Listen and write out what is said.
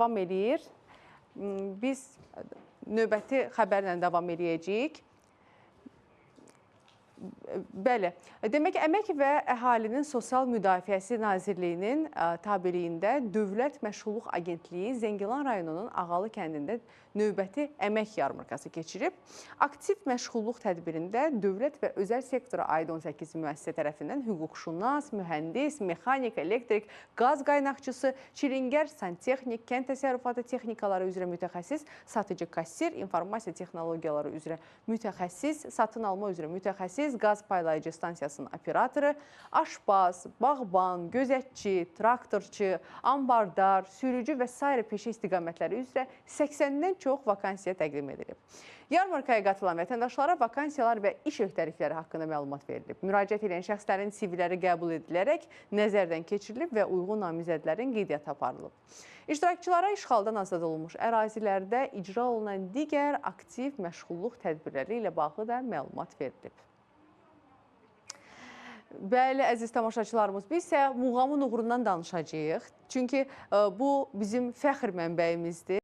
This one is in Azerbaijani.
davam eləyir. Biz növbəti xəbərlə davam eləyəcəyik. Bəli, demək ki, Əmək və Əhalinin Sosial Müdafiəsi Nazirliyinin tabeliyində Dövlət Məşğulluq Agentliyi Zəngilan rayonunun Ağalı kəndində növbəti əmək yarmarkası keçirib. Aktiv məşğulluq tədbirində dövlət və özəl sektora aid 18 müəssisə tərəfindən hüquqşünas, mühəndis, mexanik, elektrik, qaz qaynaqçısı, çilingər, santexnik, kənd təsərrüfatı texnikaları üzrə mütəxəssis, satıcı kassir, informasiya texnologiyaları üzrə mütəxəssis, satın alma üzrə mütəxəssis, qaz paylayıcı stansiyasının operatoru, aşbaz, bağban, gözətçi, traktorçu, ambardar, sürücü və s. peşə istiqamətləri üzrə 80-dən çox vakansiya təqdim edilib. Yarmarkaya qatılan vətəndaşlara vakansiyalar və iş öhdəlikləri haqqında məlumat verilib. Müraciət edən şəxslərin CV-ləri qəbul edilərək nəzərdən keçirilib və uyğun namizədlərin qeydiyyata aparılıb. İştirakçılara işğaldan azad olunmuş ərazilərdə icra olunan digər aktiv məşğulluq tədbirləri ilə bağlı da məlumat verilib. Bəli, əziz tamaşaçılarımız, biz isə muğamın uğrundan danışacağıq. Çünki bu bizim fəxr mənbəyimizdir.